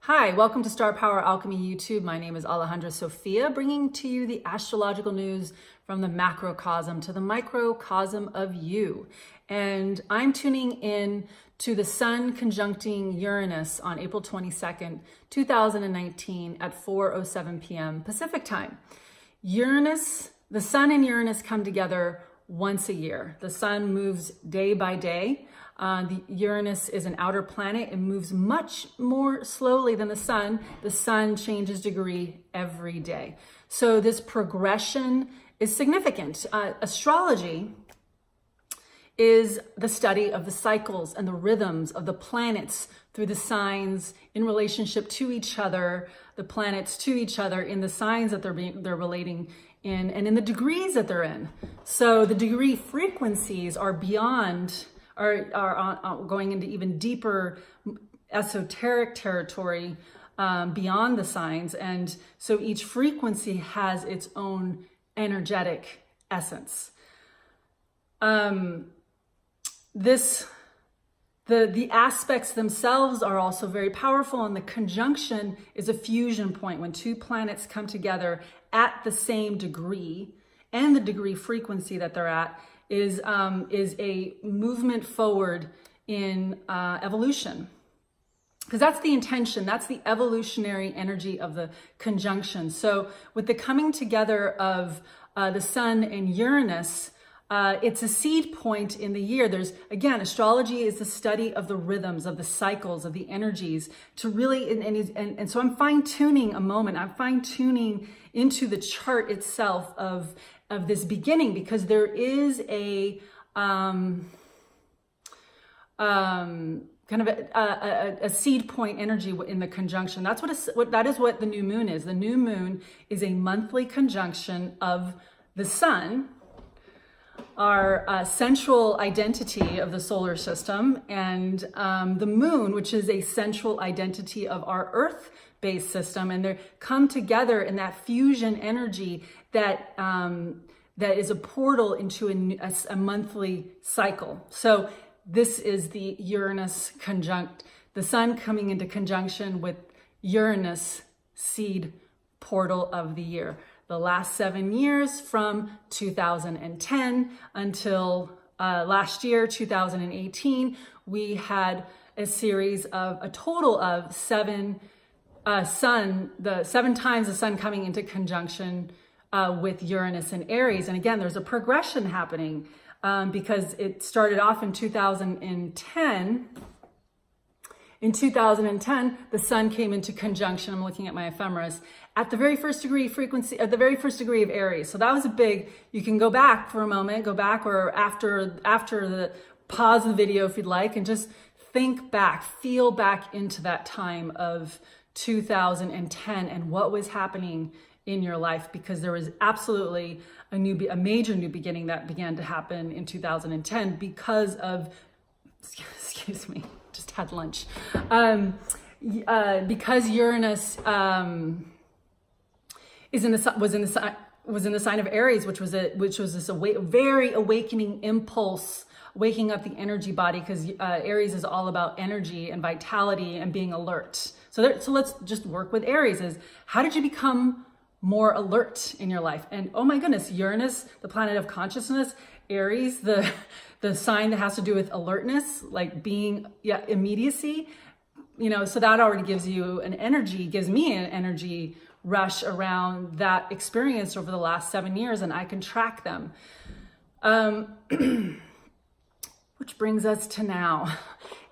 Hi, welcome to Star Power Alchemy YouTube. My name is Alejandra Sophia, bringing to you the astrological news from the macrocosm to the microcosm of you. And I'm tuning in to the Sun conjuncting Uranus on April 22nd, 2019 at 4:07 p.m. Pacific time. The Sun and Uranus come together once a year. The Sun moves day by day. The Uranus is an outer planet. It moves much more slowly than the Sun. The Sun changes degree every day. So this progression is significant. Astrology is the study of the cycles and the rhythms of the planets through the signs in relationship to each other, the planets to each other in the signs that they're relating in, and in the degrees that they're in. So the degree frequencies are beyond, are going into even deeper esoteric territory beyond the signs. And so each frequency has its own energetic essence. The aspects themselves are also very powerful, and the conjunction is a fusion point when two planets come together at the same degree, and the degree frequency that they're at is a movement forward in evolution. Because that's the intention, that's the evolutionary energy of the conjunction. So with the coming together of the Sun and Uranus, it's a seed point in the year. Again, astrology is the study of the rhythms, of the cycles, of the energies to really, and so I'm fine-tuning I'm fine-tuning into the chart itself of this beginning, because there is a kind of a seed point energy in the conjunction. That is what the new moon is. The new moon is a monthly conjunction of the Sun, our central identity of the solar system, and the moon, which is a central identity of our Earth-based system, and they come together in that fusion energy that is a portal into a monthly cycle. So this is the Uranus conjunct, the Sun coming into conjunction with Uranus seed portal of the year. The last 7 years from 2010 until last year, 2018, we had a total of seven times the Sun coming into conjunction with Uranus and Aries. And again, there's a progression happening because it started off in 2010. In 2010, the Sun came into conjunction, I'm looking at my ephemeris, at the very first degree frequency, at the very first degree of Aries. So that was a big, you can go back for a moment, or after pause the video if you'd like, and just think back, feel back into that time of 2010 and what was happening in your life, because there was absolutely a major new beginning that began to happen in 2010 because of, excuse me, just had lunch. Because Uranus was in the sign of Aries, which was this very awakening impulse, waking up the energy body, because Aries is all about energy and vitality and being alert. So let's just work with Aries. How did you become more alert in your life? And oh my goodness, Uranus, the planet of consciousness, Aries, the sign that has to do with alertness, like being immediacy, so that already gives me an energy rush around that experience over the last 7 years, and I can track them. Which brings us to now.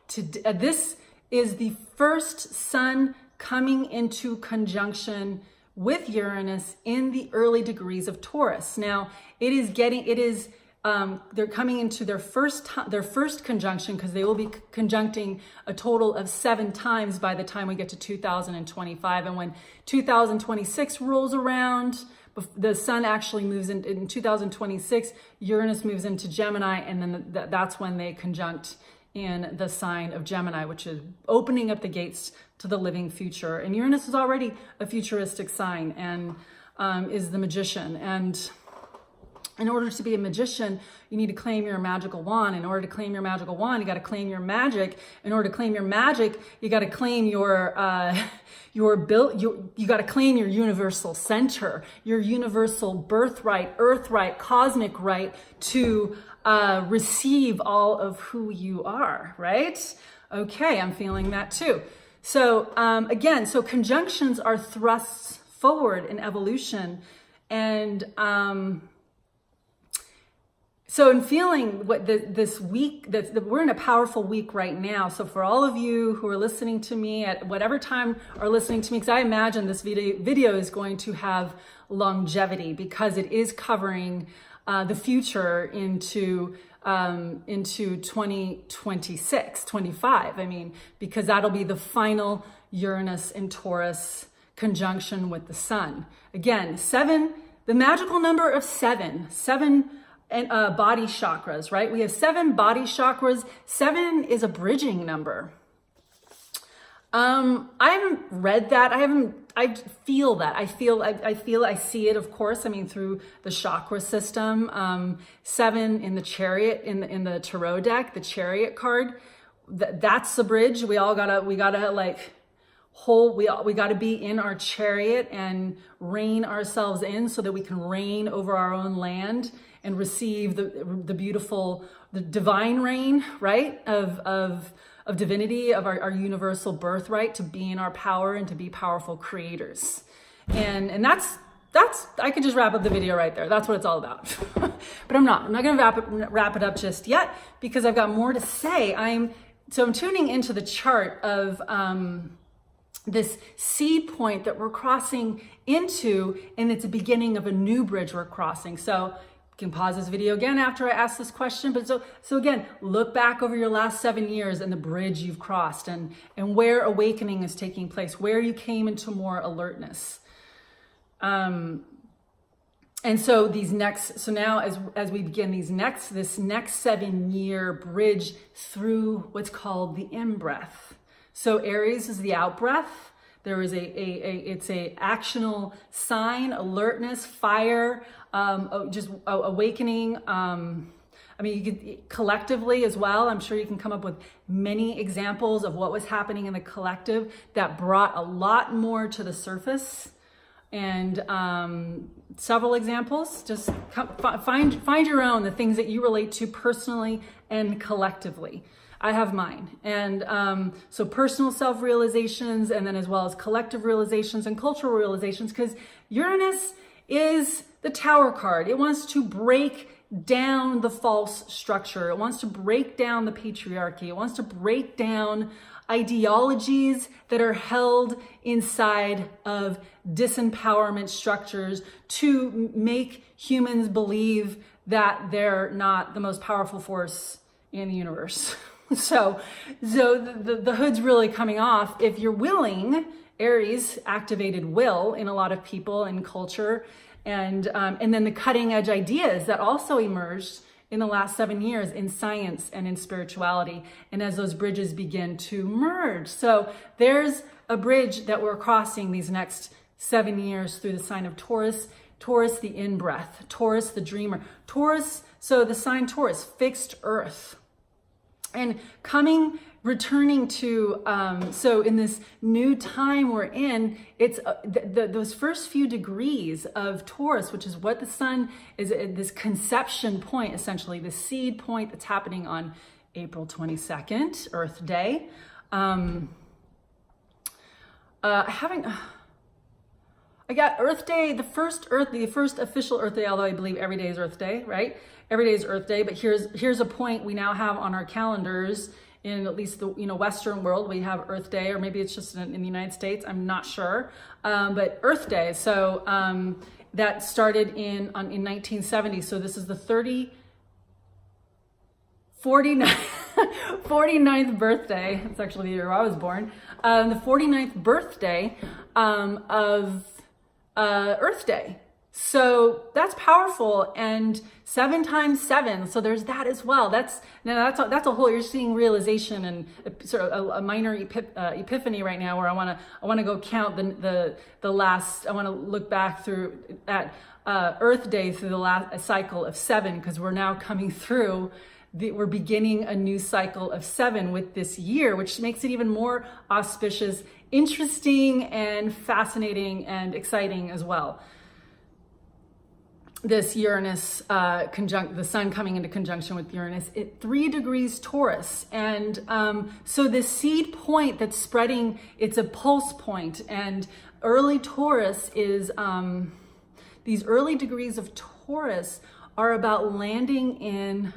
This is the first Sun coming into conjunction with Uranus in the early degrees of Taurus. Now, they're coming into their first conjunction, because they will be conjuncting a total of 7 times by the time we get to 2025. And when 2026 rolls around, the Sun actually moves in 2026, Uranus moves into Gemini, and then that's when they conjunct in the sign of Gemini, which is opening up the gates to the living future. And Uranus is already a futuristic sign and is the magician. And In order to be a magician, you need to claim your magical wand. In order to claim your magical wand, you got to claim your magic. In order to claim your magic, you got to claim you got to claim your universal center, your universal birthright, earthright, cosmic right to receive all of who you are, right? Okay, I'm feeling that too. So again, so conjunctions are thrusts forward in evolution, and so in feeling what this week, we're in a powerful week right now. So for all of you who are listening to me at whatever time are listening to me, because I imagine this video is going to have longevity because it is covering the future into 2026, 25. I mean, because that'll be the final Uranus and Taurus conjunction with the sun. Again, 7, the magical number of 7 and body chakras, right? We have 7 body chakras. 7 is a bridging number. I haven't read that. I feel that. I see it, of course. I mean, through the chakra system. 7 in the chariot, in the tarot deck, the chariot card. That's the bridge. We gotta like we gotta be in our chariot and rein ourselves in so that we can reign over our own land and receive the beautiful, the divine reign, right? Of divinity, of our universal birthright to be in our power and to be powerful creators. And that's, I could just wrap up the video right there. That's what it's all about. But I'm not gonna wrap it up just yet because I've got more to say. I'm tuning into the chart of this seed point that we're crossing into, and it's the beginning of a new bridge we're crossing. So can pause this video again after I ask this question. But so again, look back over your last 7 years and the bridge you've crossed and where awakening is taking place, where you came into more alertness. And so now as we begin this next 7-year bridge through what's called the in-breath. So Aries is the out-breath. There is it's a actional sign, alertness, fire, just awakening. I mean, you could collectively as well. I'm sure you can come up with many examples of what was happening in the collective that brought a lot more to the surface. And several examples. Just find your own, the things that you relate to personally and collectively. I have mine. And so personal self-realizations, and then as well as collective realizations and cultural realizations, because Uranus is the Tower card. It wants to break down the false structure. It wants to break down the patriarchy. It wants to break down ideologies that are held inside of disempowerment structures to make humans believe that they're not the most powerful force in the universe. So the hood's really coming off. If you're willing, Aries activated will in a lot of people and culture, and then the cutting edge ideas that also emerged in the last 7 years in science and in spirituality, and as those bridges begin to merge. So there's a bridge that we're crossing these next 7 years through the sign of Taurus. Taurus, the in-breath. Taurus, the dreamer. Taurus, so the sign Taurus, fixed earth. And returning to, so in this new time we're in, it's those first few degrees of Taurus, which is what the sun is, this conception point, essentially, the seed point that's happening on April 22nd, Earth Day. I got Earth Day, the first official Earth Day, although I believe every day is Earth Day, right? Every day is Earth Day, but here's a point we now have on our calendars in at least the Western world. We have Earth Day, or maybe it's just in the United States. I'm not sure, but Earth Day. So that started in 1970. So this is the 49th birthday. It's actually the year I was born. The 49th birthday of Earth Day. So that's powerful, and 7 times 7. So there's that as well. That's a whole. You're seeing realization and sort of a minor epiphany right now, where I want to go count the last. I want to look back through at Earth Day through the last cycle of 7, because we're now coming through. We're beginning a new cycle of 7 with this year, which makes it even more auspicious, interesting, and fascinating and exciting as well. This Uranus the sun coming into conjunction with Uranus at 3 degrees Taurus. And so this seed point that's spreading, it's a pulse point. And early Taurus is, these early degrees of Taurus are about landing in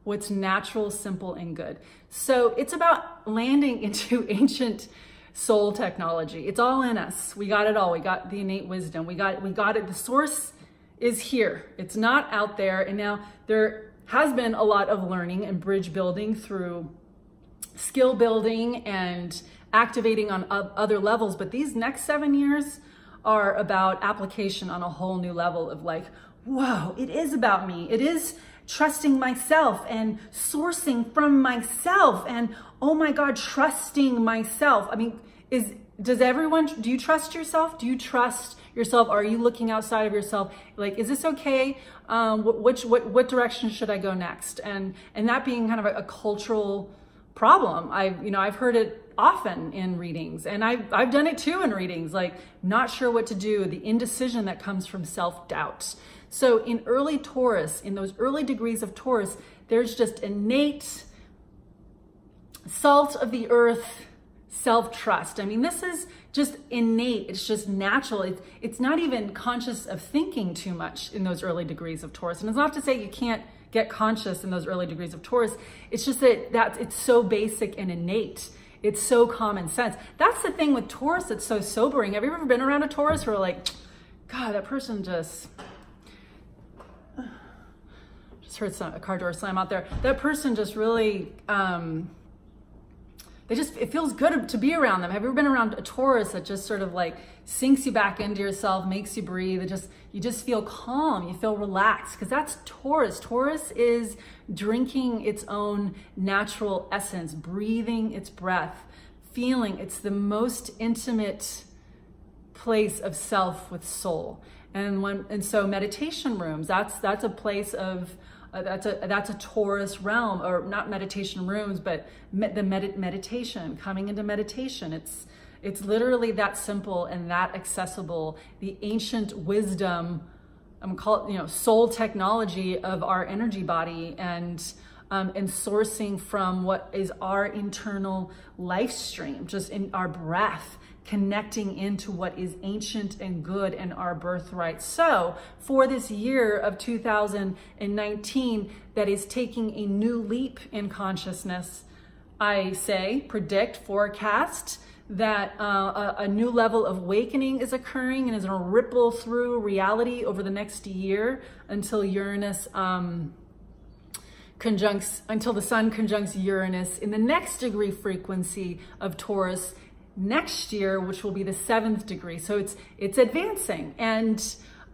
what's natural, simple, and good. So it's about landing into ancient soul technology. It's all in us. We got it all. We got the innate wisdom. We got it. The source is here. It's not out there. And now there has been a lot of learning and bridge building through skill building and activating on other levels. But these next 7 years are about application on a whole new level of like, whoa, it is about me. It is trusting myself and sourcing from myself. And oh my God, trusting myself. I mean, do you trust yourself? Do you trust yourself? Are you looking outside of yourself? Like, is this okay? What direction should I go next? And that being kind of a cultural problem. I've heard it often in readings, and I've done it too in readings, like not sure what to do, the indecision that comes from self-doubt. So in early Taurus, in those early degrees of Taurus, there's just innate salt of the earth self-trust. I mean, this is just innate. It's just natural. It's not even conscious of thinking too much in those early degrees of Taurus. And it's not to say you can't get conscious in those early degrees of Taurus. It's just that it's so basic and innate. It's so common sense. That's the thing with Taurus that's so sobering. Have you ever been around a Taurus where like, God, that person just heard a car door slam out there. That person just really, it feels good to be around them. Have you ever been around a Taurus that just sort of like sinks you back into yourself, makes you breathe? You just feel calm, you feel relaxed, because that's Taurus. Taurus is drinking its own natural essence, breathing its breath, feeling. It's the most intimate place of self with soul. And so meditation rooms, that's a place of that's a Taurus realm, or not meditation rooms, but meditation, coming into meditation. It's literally that simple and that accessible. The ancient wisdom, I'm called, soul technology of our energy body, and sourcing from what is our internal life stream, just in our breath, connecting into what is ancient and good and our birthright. So for this year of 2019 that is taking a new leap in consciousness, I say, predict, forecast that a new level of awakening is occurring and is going to ripple through reality over the next year until Uranus until the sun conjuncts Uranus in the next degree frequency of Taurus next year, which will be the 7th degree. So it's advancing, and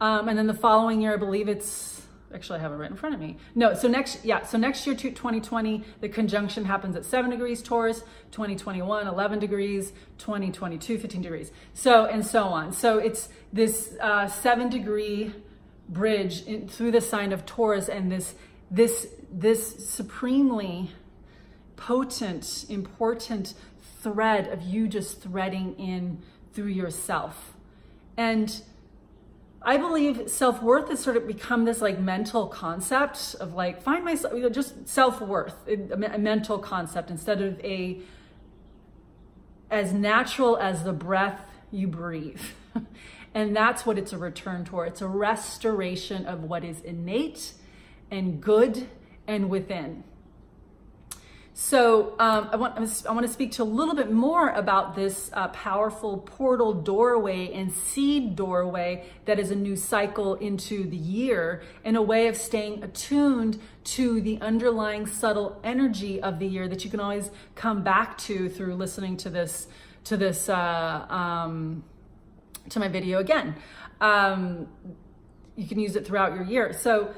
then the following year, I believe it's actually, I have it right in front of me. No, so next year, 2020, the conjunction happens at 7 degrees Taurus, 2021, 11 degrees, 2022, 15 degrees. So, and so on. So it's this 7-degree bridge through the sign of Taurus, and this supremely potent, important thread of you just threading in through yourself. And I believe self-worth has sort of become this like mental concept of like, find myself, just self-worth, a mental concept instead of as natural as the breath you breathe. And that's what it's a return toward. It's a restoration of what is innate and good and within. So I want to speak to a little bit more about this powerful portal doorway and seed doorway that is a new cycle into the year, in a way of staying attuned to the underlying subtle energy of the year that you can always come back to through listening to my video again. you can use it throughout your year. So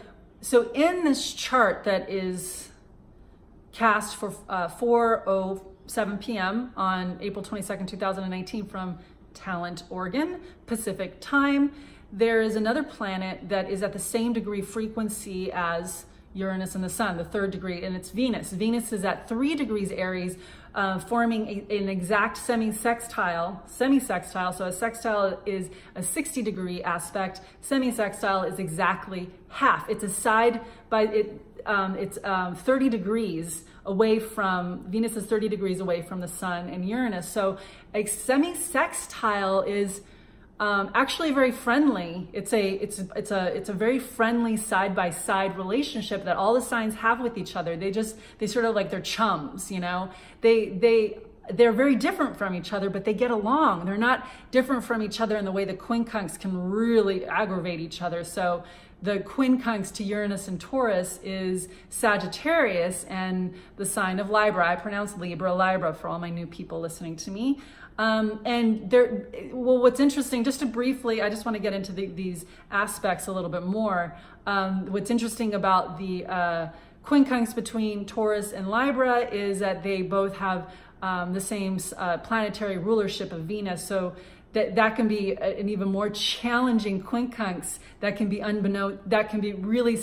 in this chart that is cast for 4:07 p.m. on April 22nd, 2019 from Talent, Oregon, Pacific time, there is another planet that is at the same degree frequency as Uranus and the sun, the 3rd degree, and it's Venus. Venus is at 3 degrees Aries, forming an exact semi-sextile. So a sextile is a 60-degree aspect. Semi-sextile is exactly half. It's a side by it. It's 30 degrees away from, Venus is 30 degrees away from the sun and Uranus. So a semi-sextile is actually very friendly. It's a very friendly side-by-side relationship that all the signs have with each other. They sort of like, they're chums, you know. They're very different from each other, but they get along. They're not different from each other in the way the quincunx can really aggravate each other. So the quincunx to Uranus and Taurus is Sagittarius and the sign of Libra. I pronounce Libra for all my new people listening to me. What's interesting, just to briefly, I just want to get into these aspects a little bit more. What's interesting about the quincunx between Taurus and Libra is that they both have the same planetary rulership of Venus. So that can be an even more challenging quincunx that can be unbeknownst, that can be really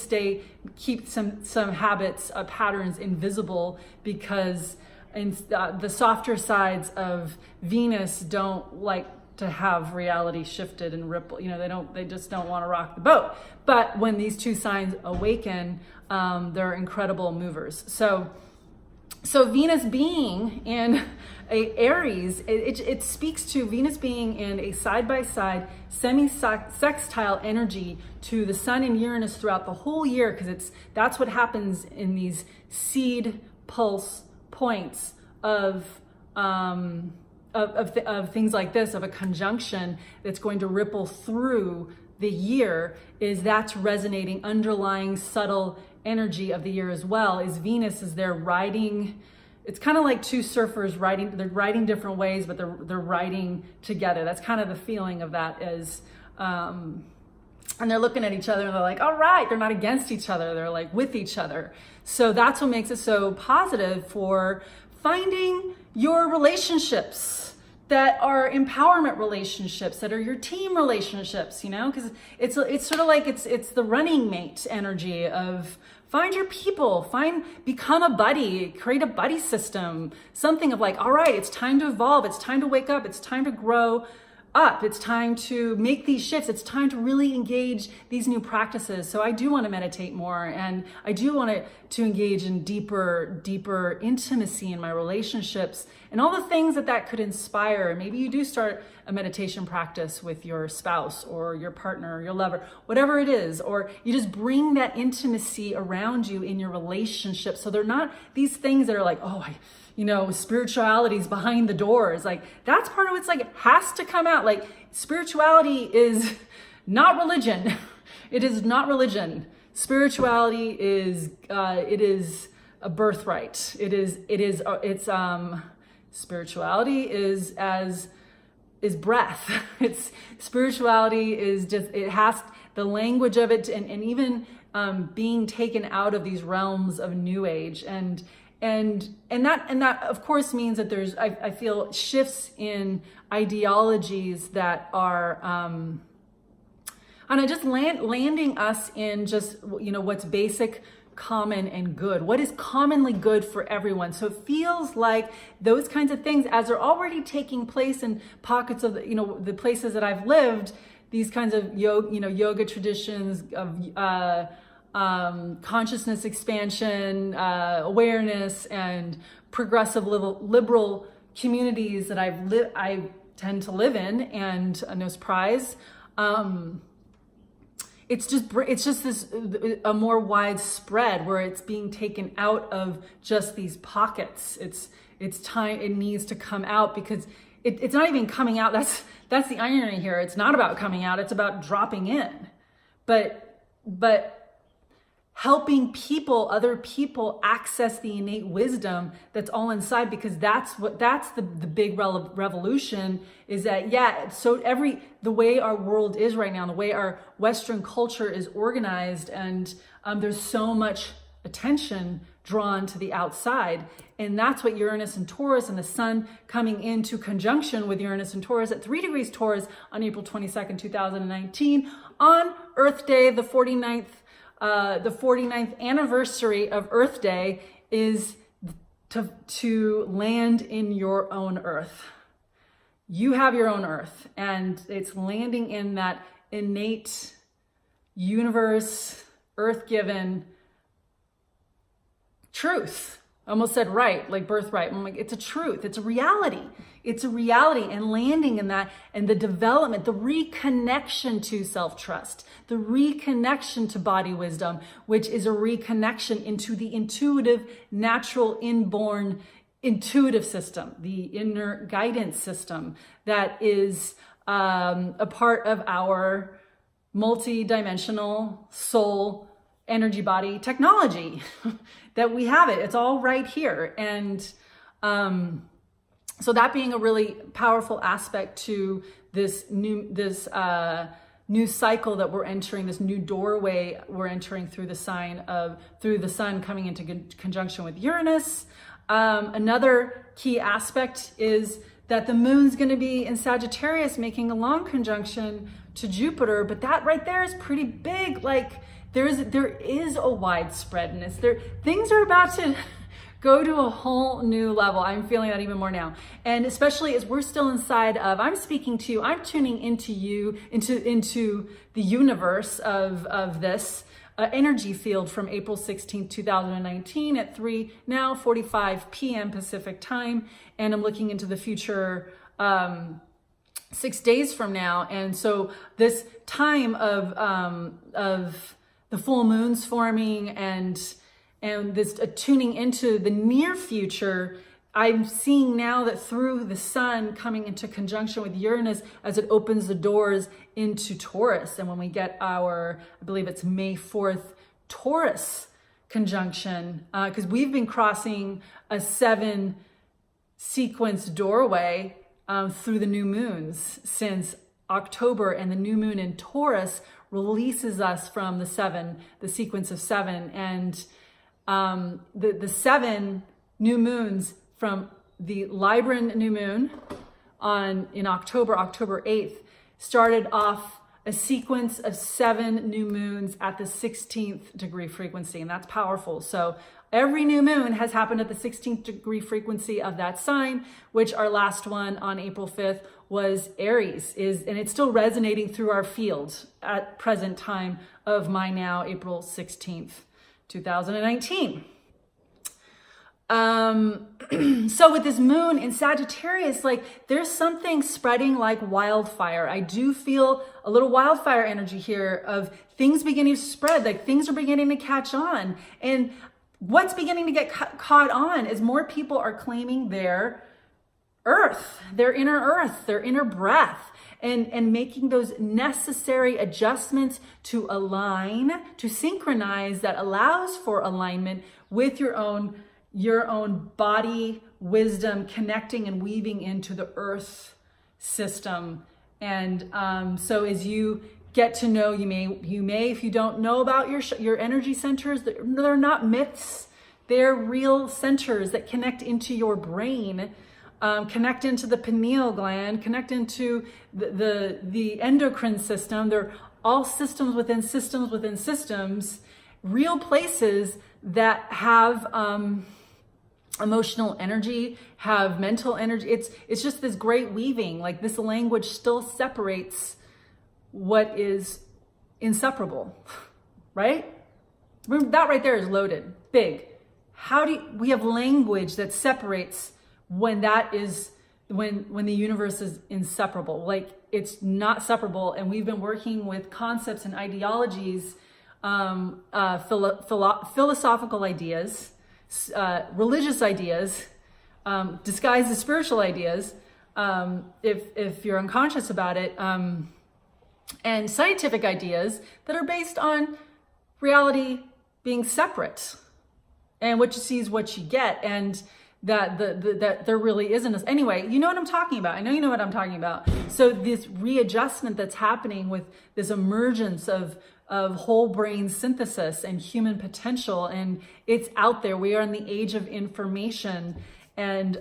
keep some habits, patterns invisible, because the softer sides of Venus don't like to have reality shifted and ripple. You know, they just don't want to rock the boat. But when these two signs awaken, they're incredible movers. So Venus being in a Aries, it speaks to Venus being in a side-by-side semi-sextile energy to the sun and Uranus throughout the whole year, because that's what happens in these seed pulse points of things like this, of a conjunction that's going to ripple through the year, is that's resonating underlying subtle energy of the year as well. Is Venus is there riding. It's kind of like two surfers riding. They're riding different ways, but they're riding together. That's kind of the feeling of that is, and they're looking at each other and they're like, all right, they're not against each other. They're like with each other. So that's what makes it so positive for finding your relationships that are empowerment relationships, that are your team relationships, you know, because it's sort of like it's the running mate energy of find your people, become a buddy, create a buddy system, something of like, all right, it's time to evolve, it's time to wake up, it's time to grow up, it's time to make these shifts, it's time to really engage these new practices. So I do want to meditate more, and I do want to engage in deeper intimacy in my relationships and all the things that could inspire. Maybe you do start a meditation practice with your spouse or your partner or your lover, whatever it is, or you just bring that intimacy around you in your relationship. So they're not these things that are like, oh, spirituality is behind the doors. Like, that's part of it's like, it has to come out. Like, spirituality is not religion. It is not religion. Spirituality is, it is a birthright. Spirituality is breath. Spirituality is just, it has the language of it, and even being taken out of these realms of New Age, and that of course means that there's I feel shifts in ideologies that are just landing us in just, what's basic, common, and good. What is commonly good for everyone? So it feels like those kinds of things, as they're already taking place in pockets of the places that I've lived, these kinds of yoga traditions of consciousness expansion, awareness, and progressive liberal communities that I tend to live in, and no surprise, it's just this a more widespread, where it's being taken out of just these pockets. It's time, it needs to come out, because it's not even coming out. That's the irony here. It's not about coming out, it's about dropping in. But helping people, other people access the innate wisdom that's all inside, because that's the big revolution is that, so the way our world is right now, the way our Western culture is organized, and there's so much attention drawn to the outside. And that's what Uranus and Taurus, and the sun coming into conjunction with Uranus and Taurus at 3 degrees Taurus on April 22nd, 2019, on Earth Day, the 49th anniversary of Earth Day, is to land in your own Earth. You have your own Earth, and it's landing in that innate universe, Earth-given truth. I almost said right, like birthright. I'm like, it's a truth. It's a reality. It's a reality, and landing in that, and the development, the reconnection to self-trust, the reconnection to body wisdom, which is a reconnection into the intuitive, natural, inborn, intuitive system, the inner guidance system that is a part of our multi-dimensional soul energy body technology that we have it. It's all right here. And so that being a really powerful aspect to this new cycle that we're entering, this new doorway we're entering through the sun coming into conjunction with Uranus. Another key aspect is that the moon's going to be in Sagittarius, making a long conjunction to Jupiter, but that right there is pretty big. Like there is a widespreadness. Things are about to go to a whole new level. I'm feeling that even more now. And especially as we're still inside of, I'm speaking to you, I'm tuning into you, into the universe of this energy field from April 16th, 2019 at 3:45 p.m. Pacific time. And I'm looking into the future 6 days from now. And so this time of the full moons forming and this tuning into the near future, I'm seeing now that through the sun coming into conjunction with Uranus as it opens the doors into Taurus. And when we get our, I believe it's May 4th, Taurus conjunction, because we've been crossing a 7 sequence doorway through the new moons since October, and the new moon in Taurus releases us from the sequence of 7. And the 7 new moons from the Libran new moon in October 8th, started off a sequence of 7 new moons at the 16th degree frequency, and that's powerful. So every new moon has happened at the 16th degree frequency of that sign, which our last one on April 5th was Aries, and it's still resonating through our field at present time of my now April 16th, 2019. So with this moon in Sagittarius, like there's something spreading like wildfire. I do feel a little wildfire energy here of things beginning to spread, like things are beginning to catch on. And what's beginning to get caught on is more people are claiming their earth, their inner breath, and making those necessary adjustments to align, to synchronize, that allows for alignment with your own body wisdom, connecting and weaving into the earth system. And so as you get to know, you may, if you don't know about your energy centers, they're not myths. They're real centers that connect into your brain, connect into the pineal gland, connect into the endocrine system. They're all systems within systems within systems, real places that have emotional energy, have mental energy. It's just this great weaving. Like this language still separates what is inseparable, right? That right there is loaded, big. We have language that separates when the universe is inseparable, like it's not separable. And we've been working with concepts and ideologies, philosophical ideas, religious ideas, disguised as spiritual ideas, if you're unconscious about it, and scientific ideas that are based on reality being separate, and what you see is what you get, and that that there really isn't a, anyway, you know what I'm talking about. I know you know what I'm talking about. So this readjustment that's happening with this emergence of whole brain synthesis and human potential, and it's out there. We are in the age of information, and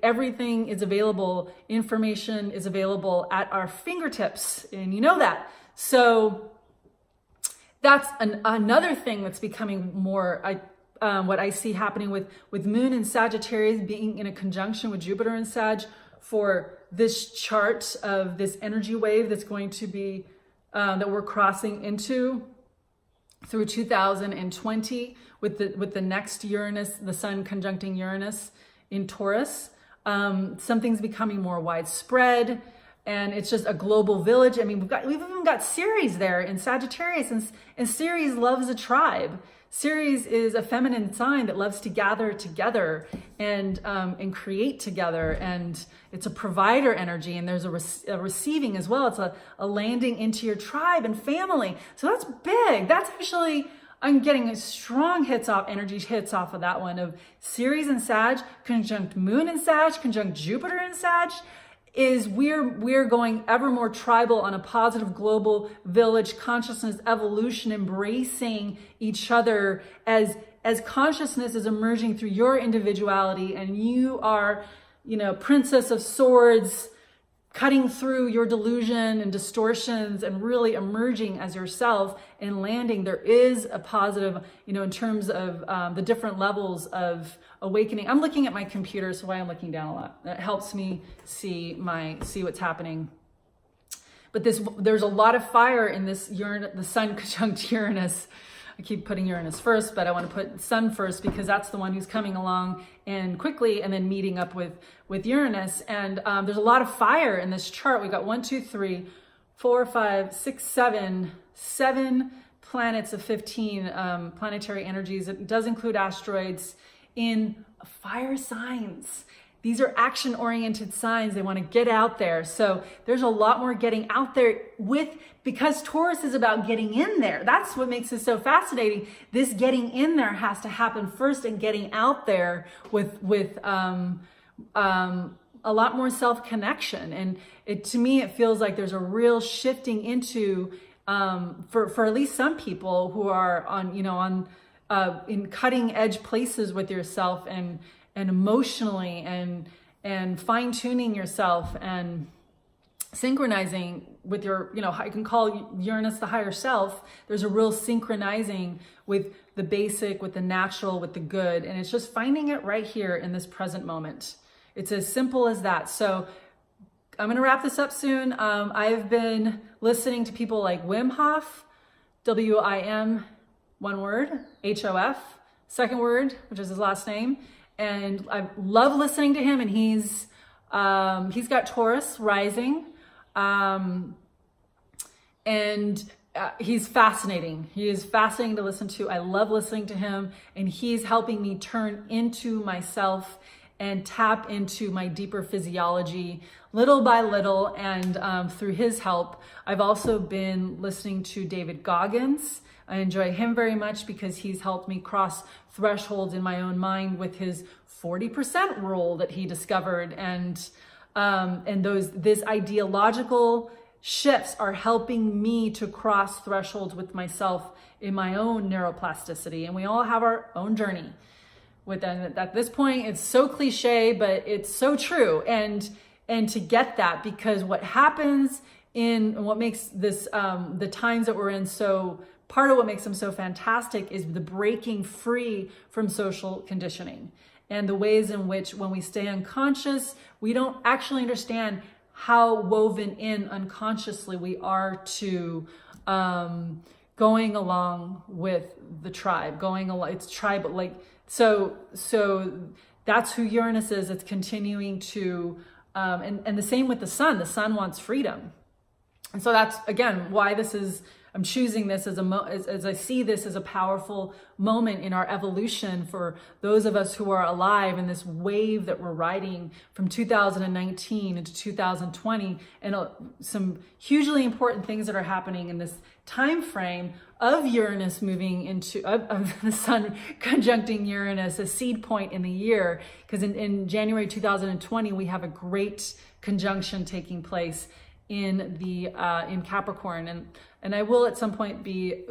everything is available. Information is available at our fingertips, and you know that. So that's another thing that's becoming more, what I see happening with Moon and Sagittarius being in a conjunction with Jupiter and Sag for this chart of this energy wave that's going to be, that we're crossing into through 2020 with the next Uranus, the Sun conjuncting Uranus in Taurus. Something's becoming more widespread, and it's just a global village. I mean, we've even got Ceres there in Sagittarius, and Ceres loves a tribe. Ceres is a feminine sign that loves to gather together and create together, and it's a provider energy, and there's a receiving as well. It's a landing into your tribe and family. So that's big. That's actually, I'm getting strong energy hits off of that one, of Ceres and Sag, conjunct Moon and Sag, conjunct Jupiter and Sag. Is we're going ever more tribal on a positive global village consciousness evolution, embracing each other as consciousness is emerging through your individuality, and you are, Princess of Swords, cutting through your delusion and distortions and really emerging as yourself and landing. There is a positive, in terms of the different levels of awakening. I'm looking at my computer, so why I'm looking down a lot. That helps me see what's happening. But there's a lot of fire in this the Sun conjunct Uranus. I keep putting Uranus first, but I want to put Sun first because that's the one who's coming along and quickly, and then meeting up with Uranus. And there's a lot of fire in this chart. We got 1, 2, 3, 4, 5, 6, 7 planets of 15 planetary energies. It does include asteroids in fire signs. These are action-oriented signs. They want to get out there. So there's a lot more getting out there because Taurus is about getting in there. That's what makes it so fascinating. This getting in there has to happen first, and getting out there with a lot more self-connection. And to me, it feels like there's a real shifting into, for at least some people who are in cutting edge places with yourself, and emotionally, and fine tuning yourself, and synchronizing with your, I can call Uranus the higher self. There's a real synchronizing with the basic, with the natural, with the good. And it's just finding it right here in this present moment. It's as simple as that. So I'm going to wrap this up soon. I've been listening to people like Wim Hof, W-I-M, one word, H-O-F, second word, which is his last name. And I love listening to him, and he's got Taurus rising, and he's fascinating. He is fascinating to listen to. I love listening to him, and he's helping me turn into myself and tap into my deeper physiology little by little. And through his help, I've also been listening to David Goggins. I enjoy him very much because he's helped me cross thresholds in my own mind with his 40% rule that he discovered. And this ideological shifts are helping me to cross thresholds with myself in my own neuroplasticity. And we all have our own journey with that. At this point, it's so cliche, but it's so true. And to get that, because what happens in what makes this, the times that we're in, so part of what makes them so fantastic is the breaking free from social conditioning, and the ways in which, when we stay unconscious, we don't actually understand how woven in unconsciously we are to going along with the tribe, it's tribal, so that's who Uranus is. It's continuing to, and the same with the sun. The sun wants freedom. And so that's, again, why this is I'm choosing this as I see this as a powerful moment in our evolution for those of us who are alive in this wave that we're riding from 2019 into 2020, and some hugely important things that are happening in this time frame of Uranus moving into of the sun conjuncting Uranus, a seed point in the year, because in January 2020 we have a great conjunction taking place in Capricorn, and I will at some point be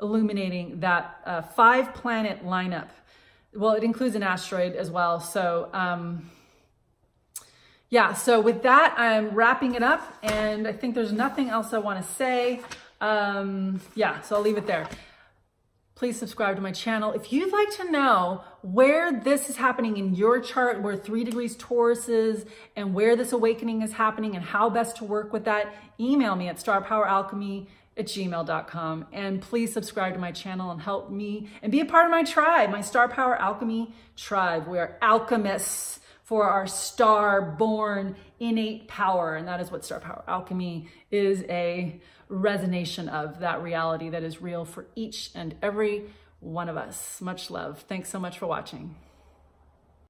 illuminating that 5-planet lineup. Well, it includes an asteroid as well. So yeah, so with that, I'm wrapping it up, and I think there's nothing else I want to say. Yeah, so I'll leave it there. Please subscribe to my channel. If you'd like to know where this is happening in your chart, where 3 degrees Taurus is, and where this awakening is happening, and how best to work with that, email me at starpoweralchemy@gmail.com. And please subscribe to my channel and help me and be a part of my tribe, my Star Power Alchemy tribe. We are alchemists for our star-born innate power. And that is what Star Power Alchemy is, a resonation of that reality that is real for each and every one of us. Much love. Thanks so much for watching.